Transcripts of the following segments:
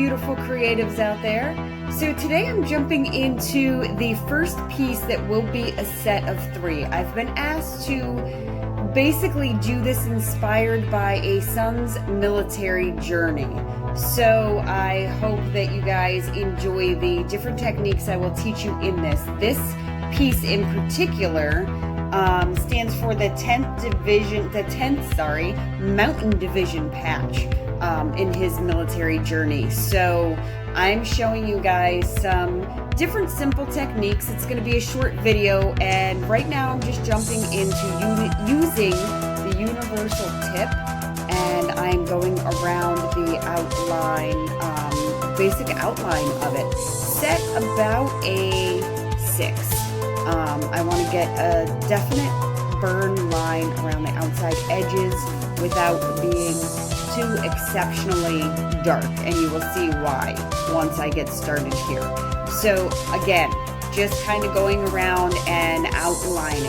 beautiful creatives out there. So today I'm jumping into the first piece that will be a set of 3. I've been asked to basically do this inspired by a son's military journey. So I hope that you guys enjoy the different techniques I will teach you in this. This piece in particular stands for the 10th Mountain Division patch in his military journey. So I'm showing you guys some different simple techniques. It's going to be a short video, and right now I'm just jumping into using the universal tip, and I'm going around the outline, basic outline of it. Set about a 6. I want to get a definite burn line around the outside edges without being too exceptionally dark, and you will see why once I get started here. So again, just kind of going around and outlining.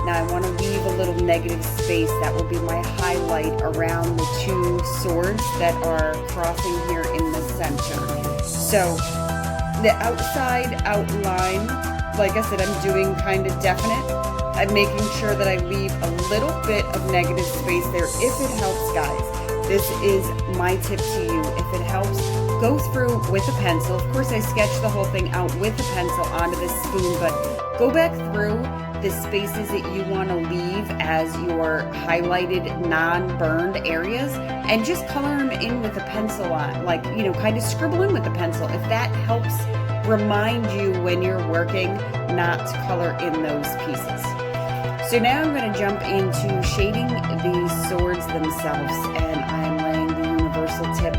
Now I want to leave a little negative space. That will be my highlight around the 2 swords that are crossing here in the center. So the outside outline, like I said, I'm doing kind of definite. I'm making sure that I leave a little bit of negative space there if it helps, guys. This is my tip to you. If it helps, go through with a pencil. Of course, I sketched the whole thing out with a pencil onto this spoon, but go back through the spaces that you want to leave as your highlighted, non-burned areas, and just color them in with a pencil on, like, you know, kind of scribble in with a pencil. If that helps remind you when you're working not to color in those pieces. So now I'm going to jump into shading these swords themselves, and I'm laying the universal tip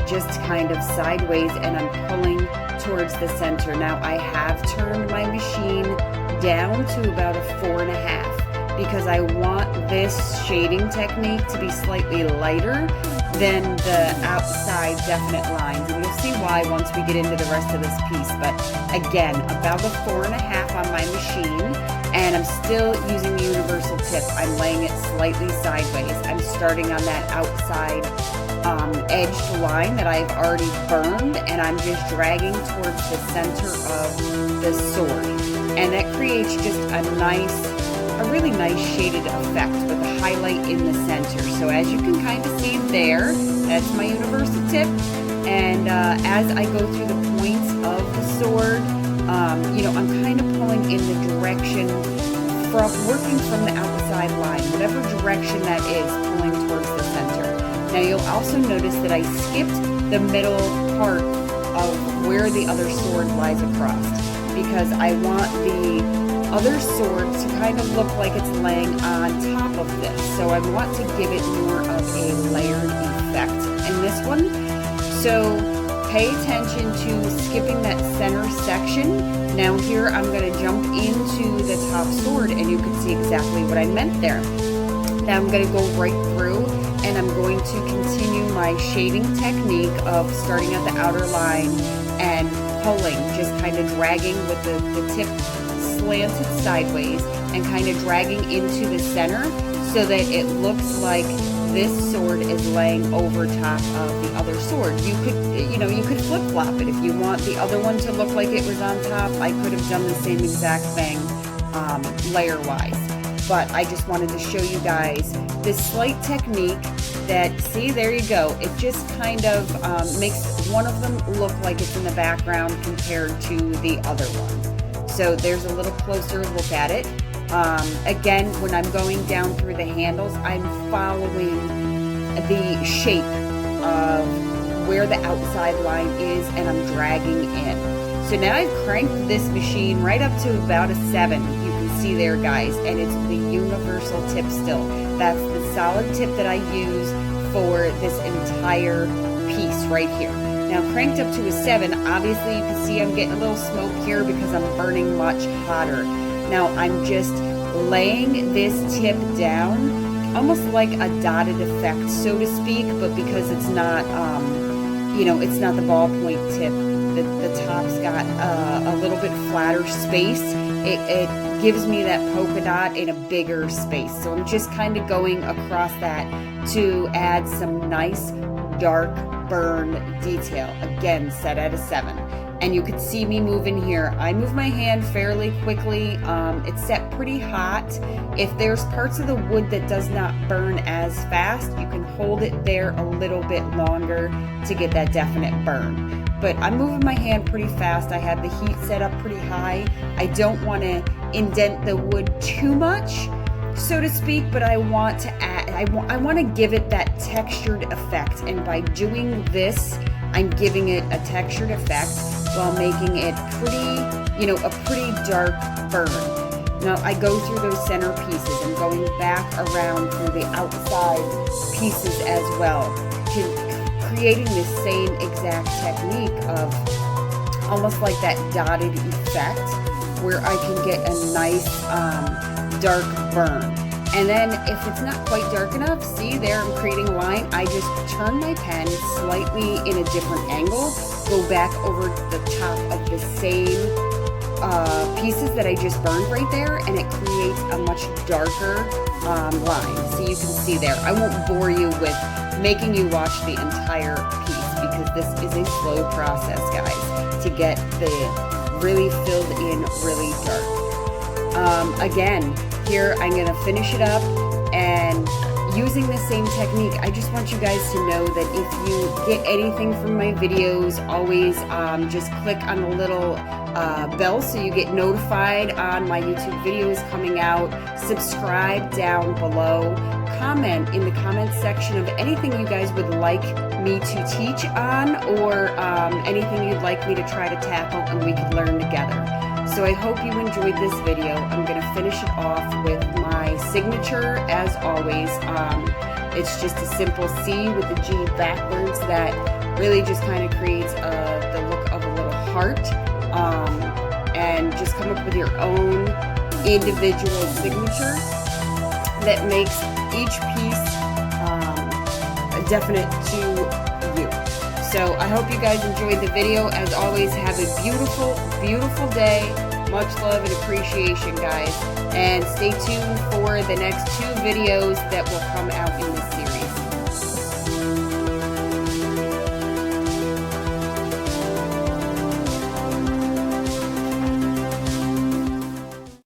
just kind of sideways, and I'm pulling towards the center. Now I have turned my machine down to about a 4.5 because I want this shading technique to be slightly lighter than the outside definite lines, and you'll see why once we get into the rest of this piece. But again, about a 4.5 on my machine, and I'm still using the universal tip. I'm laying it slightly sideways. I'm starting on that outside edged line that I've already burned, and I'm just dragging towards the center of the sword, and that creates just a really nice shaded effect with a highlight in the center. So as you can kind of see there, that's my universal tip, and as I go through the points of the sword, you know, I'm kind of pulling in the direction from working from the outside line, whatever direction that is, pulling towards the center. Now you'll also notice that I skipped the middle part of where the other sword lies across, because I want the other sword to kind of look like it's laying on top of this. So I want to give it more of a layered effect in this one. So pay attention to skipping that center section. Now here I'm going to jump into the top sword, and you can see exactly what I meant there. Now I'm going to go right through, and I'm going to continue my shading technique of starting at the outer line and pulling, just kind of dragging with the tip slanted sideways and kind of dragging into the center so that it looks like this sword is laying over top of the other sword. You could flip-flop it if you want the other one to look like it was on top. I could have done the same exact thing layer-wise, but I just wanted to show you guys this slight technique that, see, there you go. It just kind of makes one of them look like it's in the background compared to the other one. So there's a little closer look at it. Again, when I'm going down through the handles, I'm following the shape of where the outside line is, and I'm dragging in. So now I've cranked this machine right up to about a 7. You can see there, guys, and it's the universal tip still. That's the solid tip that I use for this entire piece right here. Now cranked up to a 7, obviously you can see I'm getting a little smoke here because I'm burning much hotter. Now I'm just laying this tip down, almost like a dotted effect, so to speak, but because it's not, it's not the ballpoint tip. The top's got a little bit flatter space. It gives me that polka dot in a bigger space. So I'm just kind of going across that to add some nice dark burn detail. Again, set at a 7. And you can see me moving here. I move my hand fairly quickly. It's set pretty hot. If there's parts of the wood that does not burn as fast, you can hold it there a little bit longer to get that definite burn. But I'm moving my hand pretty fast. I have the heat set up pretty high. I don't want to indent the wood too much, so to speak, but I want to add, I want to give it that textured effect. And by doing this, I'm giving it a textured effect while making it pretty, you know, a pretty dark burn. Now I go through those center pieces. I'm going back around through the outside pieces as well, creating the same exact technique of almost like that dotted effect where I can get a nice dark burn. And then if it's not quite dark enough, see there I'm creating a line, I just turn my pen slightly in a different angle, go back over the top of the same pieces that I just burned right there, and it creates a much darker line. So you can see there. I won't bore you with making you watch the entire piece because this is a slow process, guys, to get the really filled in really dark. Again, here I'm going to finish it up, and using the same technique, I just want you guys to know that if you get anything from my videos, always just click on the little bell so you get notified on my YouTube videos coming out. Subscribe down below. Comment in the comment section of anything you guys would like me to teach on, or anything you'd like me to try to tackle and we could learn together. So I hope you enjoyed this video. I'm going to finish it off with my signature as always. It's just a simple C with the G backwards that really just kind of creates the look of a little heart, and just come up with your own individual signature that makes each piece definite to you. So I hope you guys enjoyed the video. As always, have a beautiful, beautiful day. Much love and appreciation, guys. And stay tuned for the next 2 videos that will come out in the